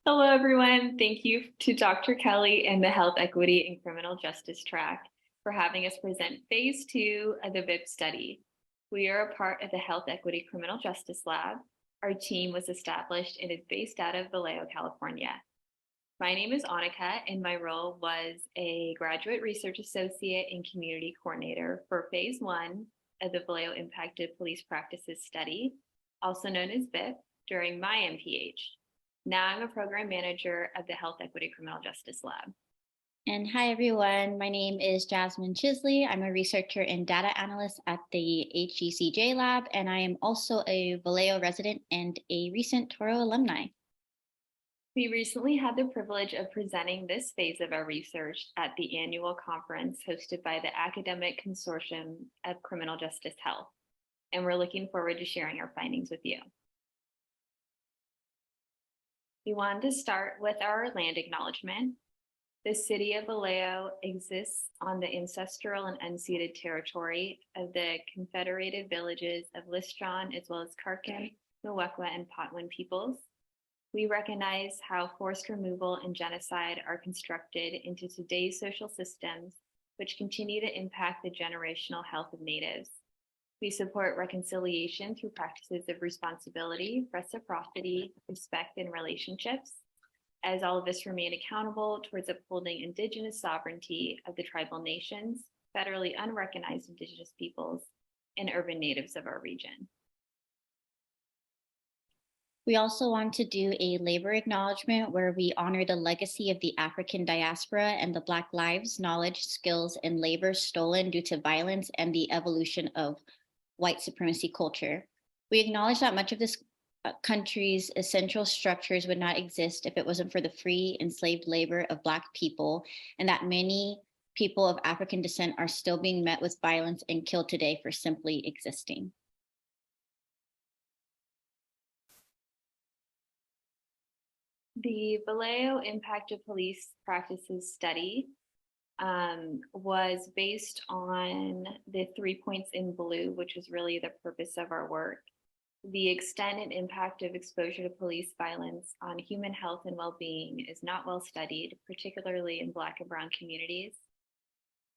Hello, everyone. Thank you to Dr. Kelly and the Health Equity and Criminal Justice Track for having us present phase two of the VIP study. We are a part of the Health Equity Criminal Justice Lab. Our team was established and is based out of Vallejo, California. My name is Annika, and my role was a graduate research associate and community coordinator for phase one of the Vallejo Impacted Police Practices Study, also known as VIP, during my MPH. Now I'm a program manager of the Health Equity Criminal Justice Lab. And hi, everyone. My name is Jasmine Chisley. I'm a researcher and data analyst at the HECJ lab, and I am also a Vallejo resident and a recent Toro alumni. We recently had the privilege of presenting this phase of our research at the annual conference hosted by the Academic Consortium of Criminal Justice Health, and we're looking forward to sharing our findings with you. We wanted to start with our land acknowledgement. The city of Vallejo exists on the ancestral and unceded territory of the Confederated Villages of Listron, as well as Karkin, Muwekwa, and Potwin peoples. We recognize how forced removal and genocide are constructed into today's social systems, which continue to impact the generational health of natives. We support reconciliation through practices of responsibility, reciprocity, respect, and relationships, as all of us remain accountable towards upholding Indigenous sovereignty of the tribal nations, federally unrecognized Indigenous peoples, and urban natives of our region. We also want to do a labor acknowledgement where we honor the legacy of the African diaspora and the Black lives, knowledge, skills, and labor stolen due to violence and the evolution of white supremacy culture. We acknowledge that much of this country's essential structures would not exist if it wasn't for the free enslaved labor of Black people, and that many people of African descent are still being met with violence and killed today for simply existing. The Vallejo Impacted Police Practices Study was based on the 3 points in blue, which is really the purpose of our work. The extent and impact of exposure to police violence on human health and well-being is not well studied, particularly in Black and Brown communities.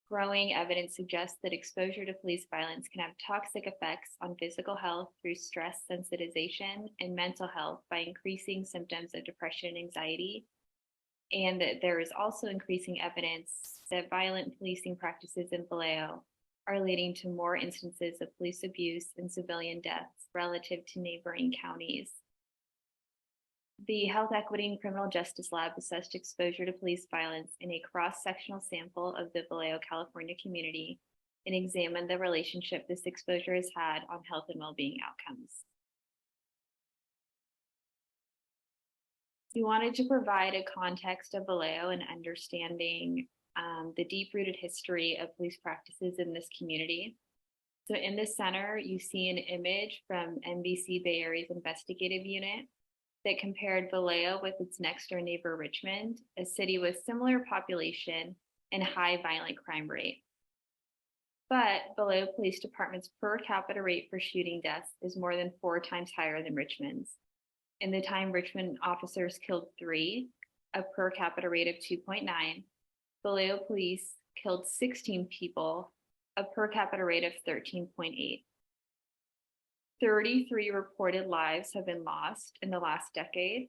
Growing evidence suggests that exposure to police violence can have toxic effects on physical health through stress sensitization and mental health by increasing symptoms of depression and anxiety. And that there is also increasing evidence that violent policing practices in Vallejo are leading to more instances of police abuse and civilian deaths relative to neighboring counties. The Health Equity and Criminal Justice Lab assessed exposure to police violence in a cross-sectional sample of the Vallejo, California community and examined the relationship this exposure has had on health and well-being outcomes. We wanted to provide a context of Vallejo and understanding the deep-rooted history of police practices in this community. So in the center, you see an image from NBC Bay Area's investigative unit that compared Vallejo with its next door neighbor, Richmond, a city with similar population and high violent crime rate. But Vallejo Police Department's per capita rate for shooting deaths is more than 4 times higher than Richmond's. In the time Richmond officers killed 3, a per capita rate of 2.9, Vallejo Police killed 16 people, a per capita rate of 13.8. 33 reported lives have been lost in the last decade,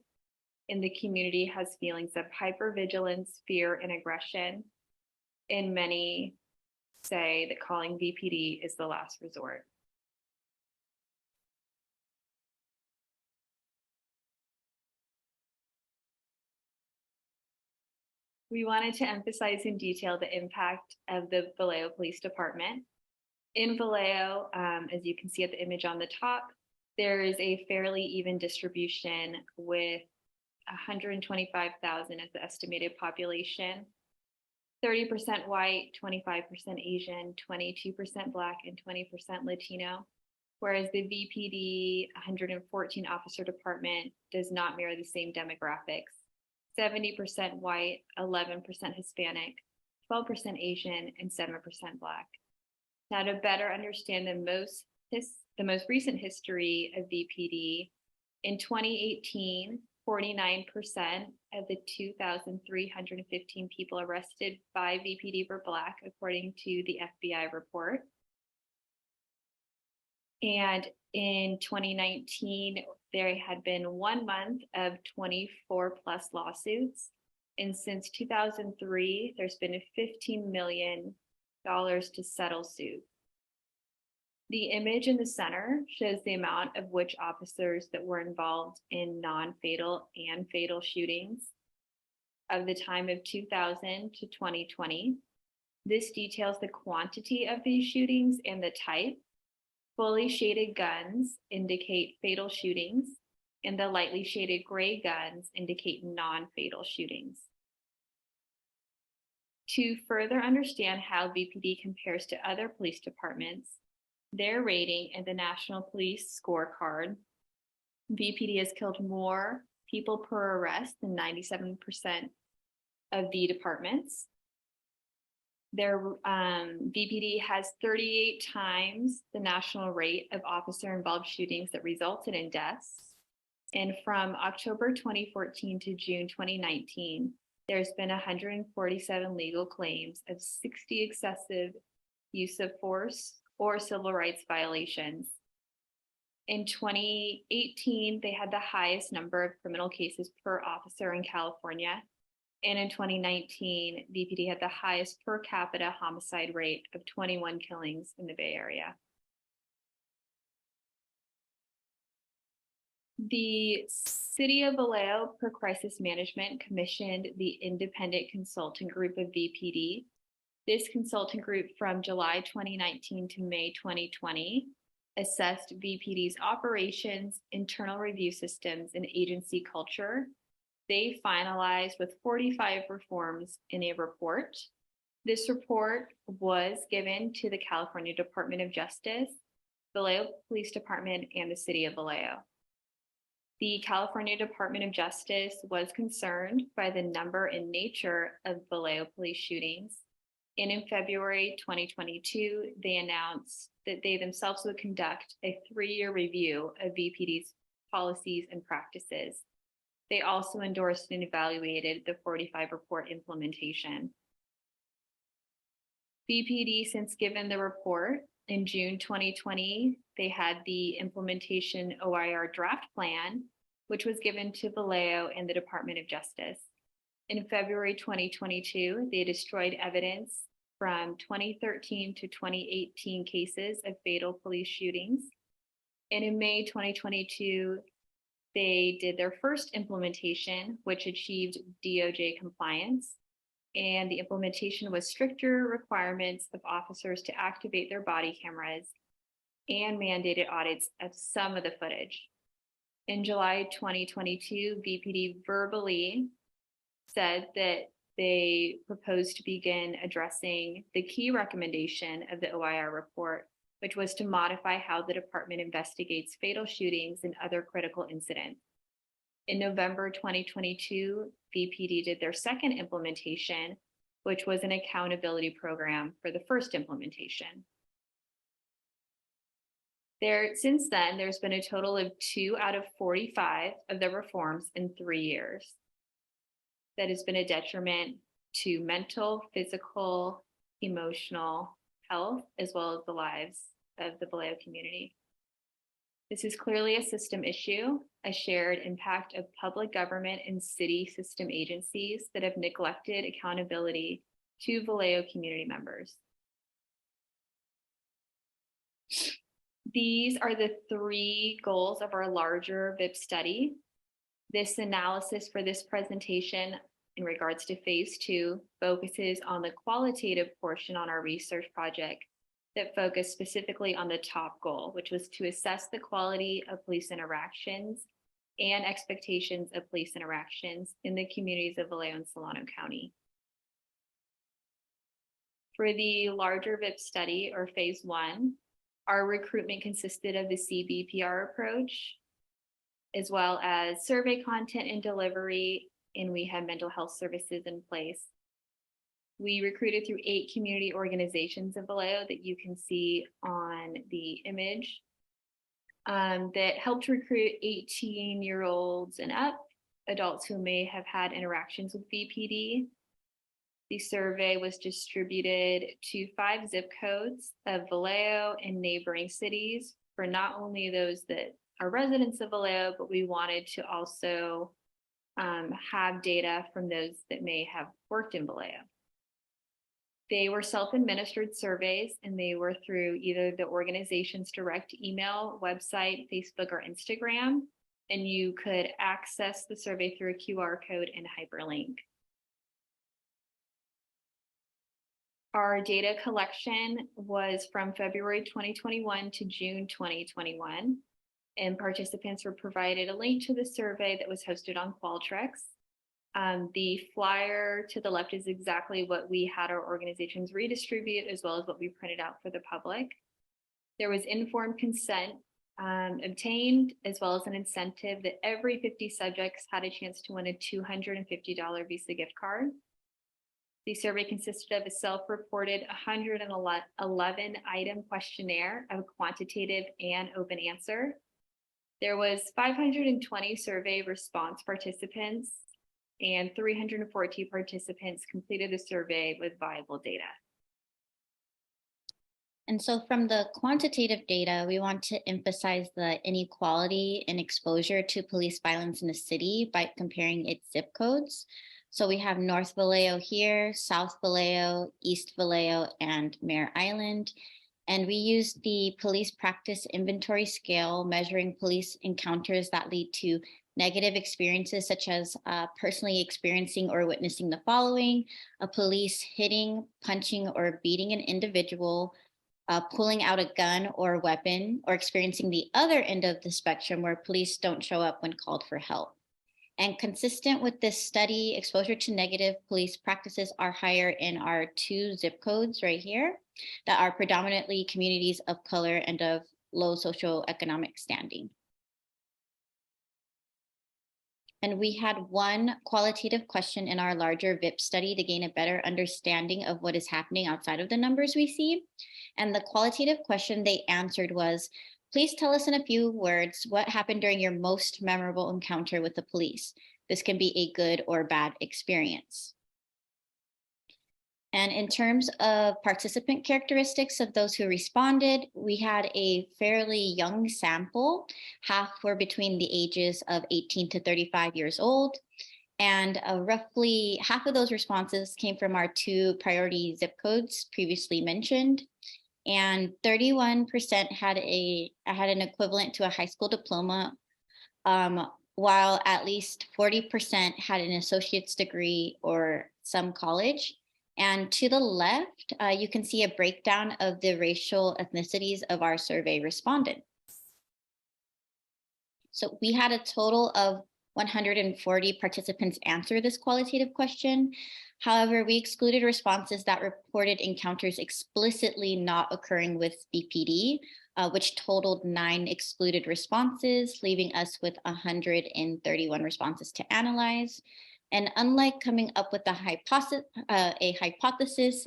and the community has feelings of hypervigilance, fear, and aggression. And many say that calling VPD is the last resort. We wanted to emphasize in detail the impact of the Vallejo Police Department. In Vallejo, as you can see at the image on the top, there is a fairly even distribution with 125,000 as the estimated population, 30% white, 25% Asian, 22% Black, and 20% Latino, whereas the VPD 114 officer department does not mirror the same demographics. 70% white, 11% Hispanic, 12% Asian, and 7% Black. Now, to better understand the most recent history of VPD, in 2018, 49% of the 2,315 people arrested by VPD were Black, according to the FBI report. And in 2019, there had been 1 month of 24 plus lawsuits. And since 2003, there's been $15 million to settle suits. The image in the center shows the amount of which officers that were involved in non-fatal and fatal shootings of the time of 2000 to 2020. This details the quantity of these shootings and the type. Fully shaded guns indicate fatal shootings, and the lightly shaded gray guns indicate non-fatal shootings. To further understand how VPD compares to other police departments, their rating in the National Police Scorecard, VPD has killed more people per arrest than 97% of the departments. Their VPD has 38 times the national rate of officer-involved shootings that resulted in deaths. And from October 2014 to June 2019, there's been 147 legal claims of 60 excessive use of force or civil rights violations. In 2018, they had the highest number of criminal cases per officer in California. And in 2019, VPD had the highest per capita homicide rate of 21 killings in the Bay Area. The City of Vallejo, per crisis management, commissioned the independent consulting group of VPD. This consulting group from July 2019 to May 2020 assessed VPD's operations, internal review systems, and agency culture. They finalized with 45 reforms in a report. This report was given to the California Department of Justice, Vallejo Police Department, and the City of Vallejo. The California Department of Justice was concerned by the number and nature of Vallejo police shootings. And in February 2022, they announced that they themselves would conduct a 3-year review of VPD's policies and practices. They also endorsed and evaluated the 45 report implementation. VPD, since given the report in June 2020, they had the implementation OIR draft plan, which was given to Vallejo and the Department of Justice. In February 2022, they destroyed evidence from 2013 to 2018 cases of fatal police shootings. And in May 2022, they did their first implementation, which achieved DOJ compliance. And the implementation was stricter requirements of officers to activate their body cameras and mandated audits of some of the footage. In July 2022, VPD verbally said that they proposed to begin addressing the key recommendation of the OIR report, which was to modify how the department investigates fatal shootings and other critical incidents. In November 2022, VPD did their second implementation, which was an accountability program for the first implementation. Since then, there's been a total of 2 out of 45 of the reforms in 3 years. That has been a detriment to mental, physical, emotional health, as well as the lives of the Vallejo community. This is clearly a system issue, a shared impact of public government and city system agencies that have neglected accountability to Vallejo community members. These are the 3 goals of our larger VIP study. This analysis for this presentation in regards to phase 2 focuses on the qualitative portion on our research project that focused specifically on the top goal, which was to assess the quality of police interactions and expectations of police interactions in the communities of Vallejo and Solano County. For the larger VIP study, or phase 1, our recruitment consisted of the CBPR approach, as well as survey content and delivery, and we had mental health services in place. We recruited through 8 community organizations of Vallejo that you can see on the image that helped recruit 18-year-olds and up, adults who may have had interactions with BPD. The survey was distributed to 5 zip codes of Vallejo and neighboring cities for not only those that are residents of Vallejo, but we wanted to also have data from those that may have worked in Vallejo. They were self-administered surveys, and they were through either the organization's direct email, website, Facebook, or Instagram, and you could access the survey through a QR code and hyperlink. Our data collection was from February 2021 to June 2021, and participants were provided a link to the survey that was hosted on Qualtrics. The flyer to the left is exactly what we had our organizations redistribute, as well as what we printed out for the public. There was informed consent obtained, as well as an incentive that every 50 subjects had a chance to win a $250 Visa gift card. The survey consisted of a self-reported 111 item questionnaire of quantitative and open answer. There was 520 survey response participants, and 314 participants completed the survey with viable data. And so from the quantitative data, we want to emphasize the inequality in exposure to police violence in the city by comparing its zip codes. So we have North Vallejo here, South Vallejo, East Vallejo, and Mare Island. And we used the police practice inventory scale, measuring police encounters that lead to negative experiences, such as personally experiencing or witnessing the following: a police hitting, punching, or beating an individual, pulling out a gun or weapon, or experiencing the other end of the spectrum where police don't show up when called for help. And consistent with this study, exposure to negative police practices are higher in our 2 zip codes right here that are predominantly communities of color and of low socioeconomic standing. And we had one qualitative question in our larger VIP study to gain a better understanding of what is happening outside of the numbers we see. And the qualitative question they answered was, please tell us in a few words what happened during your most memorable encounter with the police. This can be a good or bad experience. And in terms of participant characteristics of those who responded, we had a fairly young sample. Half were between the ages of 18 to 35 years old. And roughly half of those responses came from our 2 priority zip codes previously mentioned. And 31% had an equivalent to a high school diploma, while at least 40% had an associate's degree or some college. And to the left, you can see a breakdown of the racial ethnicities of our survey respondents. So we had a total of 140 participants answer this qualitative question. However, we excluded responses that reported encounters explicitly not occurring with BPD, which totaled 9 excluded responses, leaving us with 131 responses to analyze. And unlike coming up with a hypothesis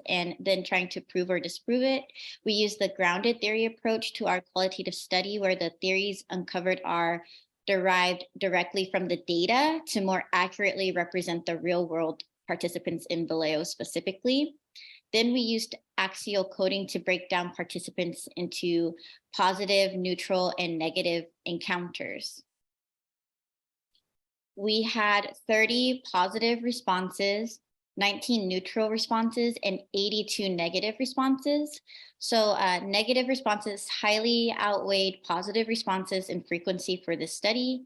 and then trying to prove or disprove it, we used the grounded theory approach to our qualitative study, where the theories uncovered are derived directly from the data to more accurately represent the real world participants in Vallejo specifically. Then we used axial coding to break down participants into positive, neutral, and negative encounters. We had 30 positive responses, 19 neutral responses, and 82 negative responses. So negative responses highly outweighed positive responses in frequency for this study.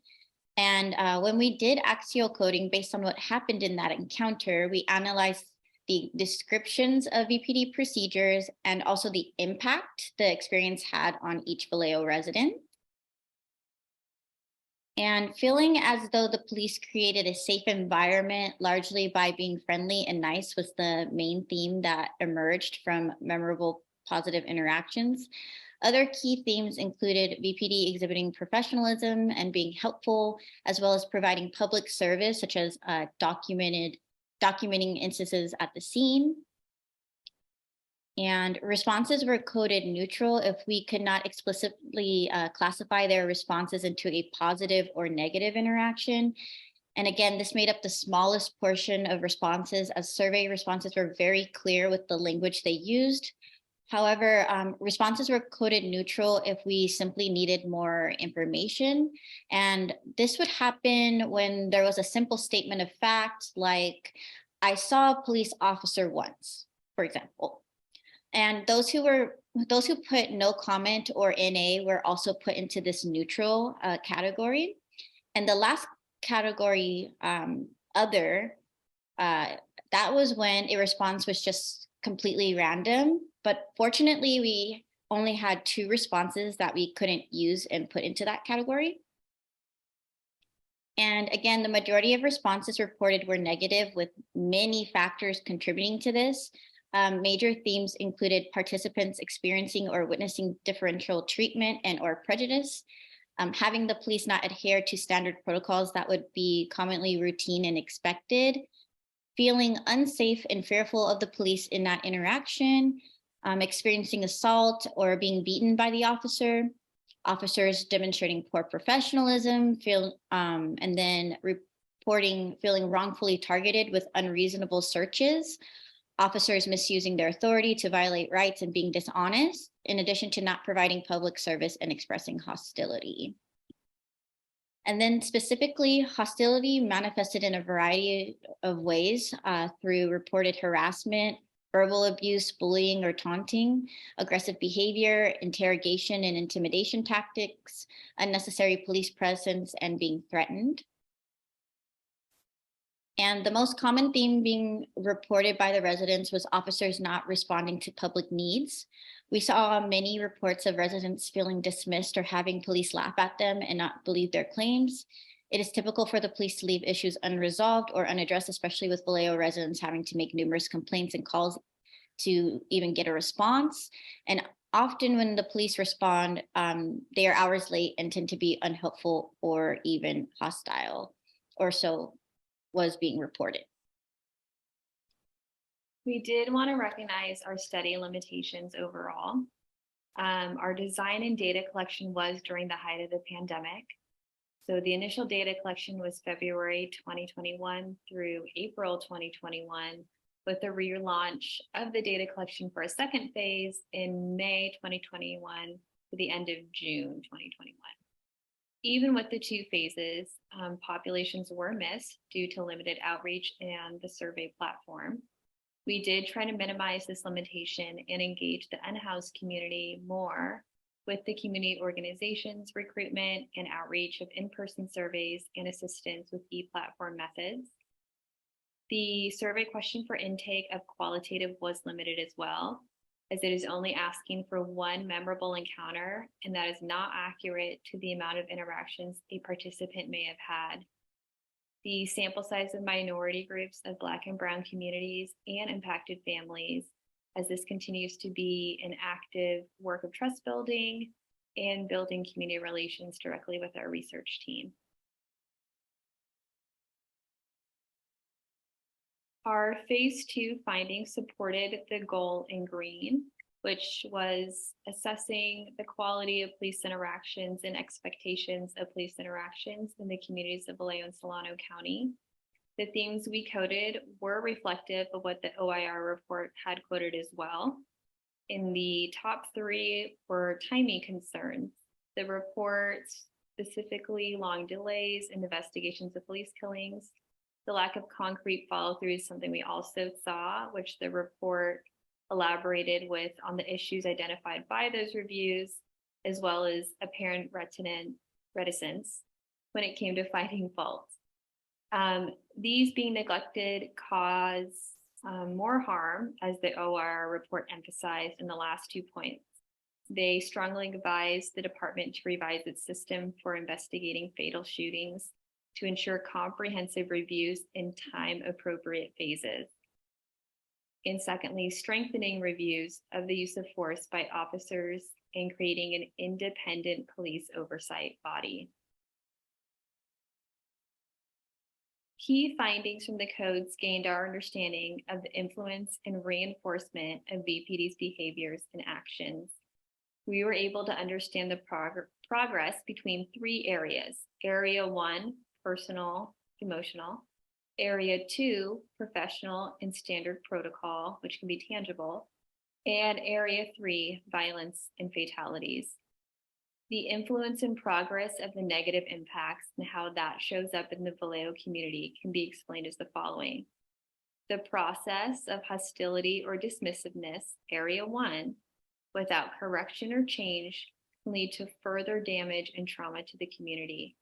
And when we did axial coding based on what happened in that encounter, we analyzed the descriptions of VPD procedures and also the impact the experience had on each Vallejo resident. And feeling as though the police created a safe environment, largely by being friendly and nice, was the main theme that emerged from memorable positive interactions. Other key themes included VPD exhibiting professionalism and being helpful, as well as providing public service, such as documenting instances at the scene. And responses were coded neutral if we could not explicitly classify their responses into a positive or negative interaction. And again, this made up the smallest portion of responses, as survey responses were very clear with the language they used. However, responses were coded neutral if we simply needed more information. And this would happen when there was a simple statement of fact, like, I saw a police officer once, for example. And those who put no comment or NA were also put into this neutral category. And the last category, other, uh, that was when a response was just completely random. But fortunately, we only had 2 responses that we couldn't use and put into that category. And again, the majority of responses reported were negative, with many factors contributing to this. Major themes included participants experiencing or witnessing differential treatment and or prejudice, having the police not adhere to standard protocols that would be commonly routine and expected, feeling unsafe and fearful of the police in that interaction, experiencing assault or being beaten by the officer, officers demonstrating poor professionalism, and then reporting feeling wrongfully targeted with unreasonable searches, officers misusing their authority to violate rights and being dishonest, in addition to not providing public service and expressing hostility. And then specifically, hostility manifested in a variety of ways through reported harassment, verbal abuse, bullying or taunting, aggressive behavior, interrogation and intimidation tactics, unnecessary police presence, and being threatened. And the most common theme being reported by the residents was officers not responding to public needs. We saw many reports of residents feeling dismissed or having police laugh at them and not believe their claims. It is typical for the police to leave issues unresolved or unaddressed, especially with Vallejo residents having to make numerous complaints and calls to even get a response. And often when the police respond, they are hours late and tend to be unhelpful or even hostile, or so was being reported. We did want to recognize our study limitations overall. Our design and data collection was during the height of the pandemic. So the initial data collection was February 2021 through April 2021, with the relaunch of the data collection for a second phase in May 2021 to the end of June 2021. Even with the 2 phases, populations were missed due to limited outreach and the survey platform. We did try to minimize this limitation and engage the unhoused community more with the community organizations, recruitment, and outreach of in-person surveys and assistance with e-platform methods. The survey question for intake of qualitative was limited as well, as it is only asking for 1 memorable encounter, and that is not accurate to the amount of interactions a participant may have had. The sample size of minority groups of Black and Brown communities and impacted families, as this continues to be an active work of trust building and building community relations directly with our research team. Our phase 2 findings supported the goal in green, which was assessing the quality of police interactions and expectations of police interactions in the communities of Vallejo and Solano County. The themes we coded were reflective of what the OIR report had quoted as well. In the top 3 were timing concerns. The report specifically long delays in investigations of police killings. The lack of concrete follow-through is something we also saw, which the report elaborated with on the issues identified by those reviews, as well as apparent reticence when it came to finding fault. These being neglected cause more harm, as the OIR report emphasized in the last 2 points. They strongly advised the department to revise its system for investigating fatal shootings to ensure comprehensive reviews in time-appropriate phases. And secondly, strengthening reviews of the use of force by officers and creating an independent police oversight body. Key findings from the codes gained our understanding of the influence and reinforcement of VPD's behaviors and actions. We were able to understand the progress between 3 areas. Area 1, personal, emotional. Area 2, professional and standard protocol, which can be tangible. And Area 3, violence and fatalities. The influence and progress of the negative impacts and how that shows up in the Vallejo community can be explained as the following. The process of hostility or dismissiveness, Area 1, without correction or change, can lead to further damage and trauma to the community.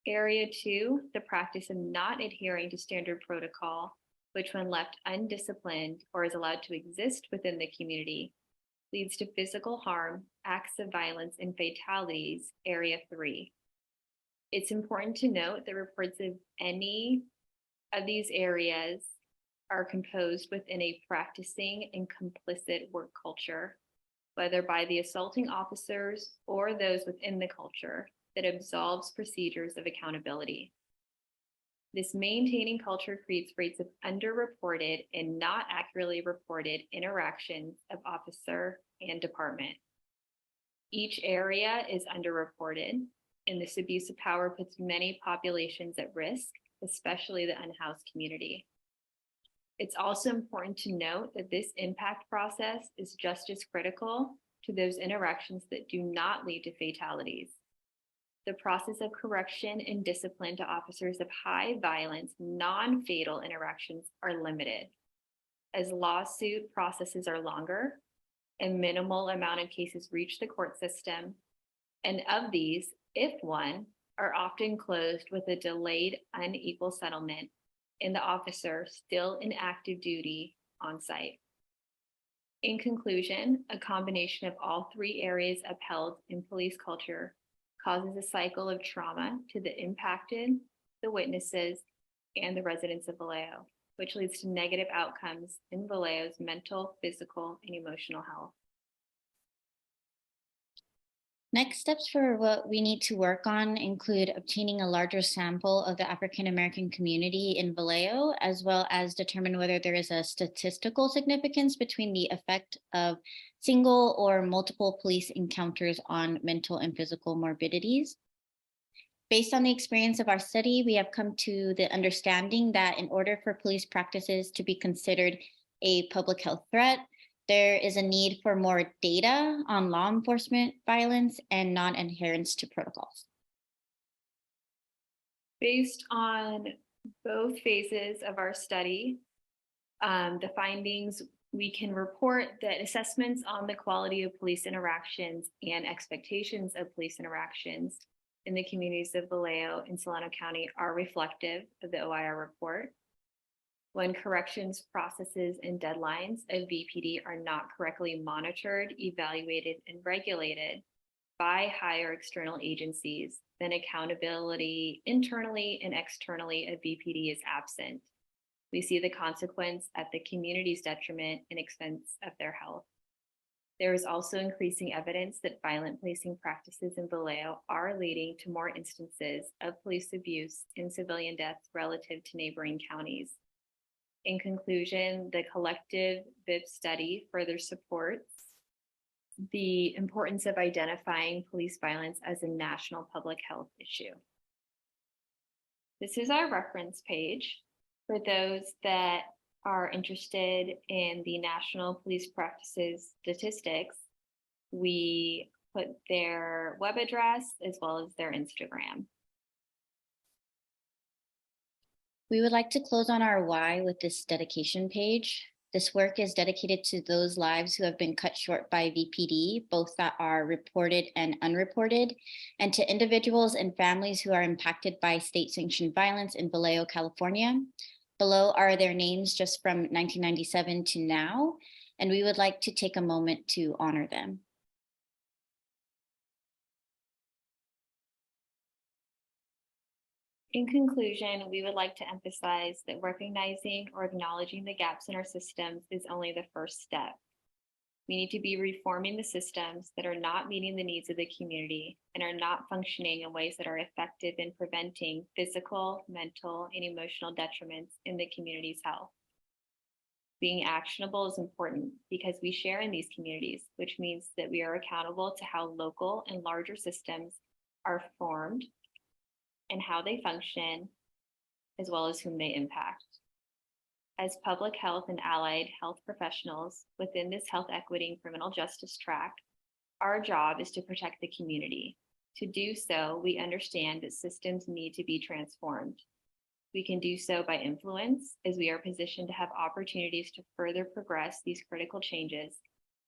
Area 2, the practice of not adhering to standard protocol, which when left undisciplined or is allowed to exist within the community, leads to physical harm, acts of violence, and fatalities, Area 3. It's important to note that reports of any of these areas are composed within a practicing and complicit work culture, whether by the assaulting officers or those within the culture that absolves procedures of accountability. This maintaining culture creates rates of underreported and not accurately reported interactions of officer and department. Each area is underreported, and this abuse of power puts many populations at risk, especially the unhoused community. It's also important to note that this impact process is just as critical to those interactions that do not lead to fatalities. The process of correction and discipline to officers of high violence, non-fatal interactions are limited, as lawsuit processes are longer and minimal amount of cases reach the court system. And of these, if one, are often closed with a delayed unequal settlement and the officer still in active duty on site. In conclusion, a combination of all three areas upheld in police culture causes a cycle of trauma to the impacted, the witnesses, and the residents of Vallejo, which leads to negative outcomes in Vallejo's mental, physical, and emotional health. Next steps for what we need to work on include obtaining a larger sample of the African American community in Vallejo, as well as determine whether there is a statistical significance between the effect of single or multiple police encounters on mental and physical morbidities. Based on the experience of our study, we have come to the understanding that in order for police practices to be considered a public health threat, there is a need for more data on law enforcement violence and non-adherence to protocols. Based on both phases of our study, the findings, we can report that assessments on the quality of police interactions and expectations of police interactions in the communities of Vallejo and Solano County are reflective of the OIR report. When corrections processes and deadlines of VPD are not correctly monitored, evaluated, and regulated by higher external agencies, then accountability internally and externally of VPD is absent. We see the consequence at the community's detriment and expense of their health. There is also increasing evidence that violent policing practices in Vallejo are leading to more instances of police abuse and civilian deaths relative to neighboring counties. In conclusion, the collective VIV study further supports the importance of identifying police violence as a national public health issue. This is our reference page for those that are interested in the National Police Practices statistics. We put their web address as well as their Instagram. We would like to close on our why with this dedication page. This work is dedicated to those lives who have been cut short by VPD, both that are reported and unreported, and to individuals and families who are impacted by state-sanctioned violence in Vallejo, California. Below are their names just from 1997 to now, and we would like to take a moment to honor them. In conclusion, we would like to emphasize that recognizing or acknowledging the gaps in our systems is only the first step. We need to be reforming the systems that are not meeting the needs of the community and are not functioning in ways that are effective in preventing physical, mental, and emotional detriments in the community's health. Being actionable is important because we share in these communities, which means that we are accountable to how local and larger systems are formed and how they function, as well as whom they impact. As public health and allied health professionals within this health equity and criminal justice track, our job is to protect the community. To do so, we understand that systems need to be transformed. We can do so by influence, as we are positioned to have opportunities to further progress these critical changes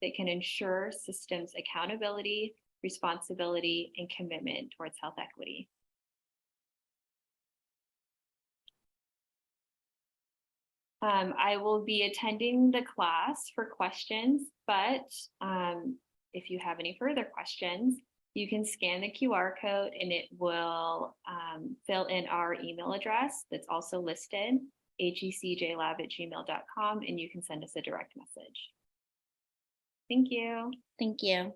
that can ensure systems accountability, responsibility, and commitment towards health equity. I will be attending the class for questions, but if you have any further questions, you can scan the QR code and it will fill in our email address that's also listed, hecjlab@gmail.com, and you can send us a direct message. Thank you. Thank you.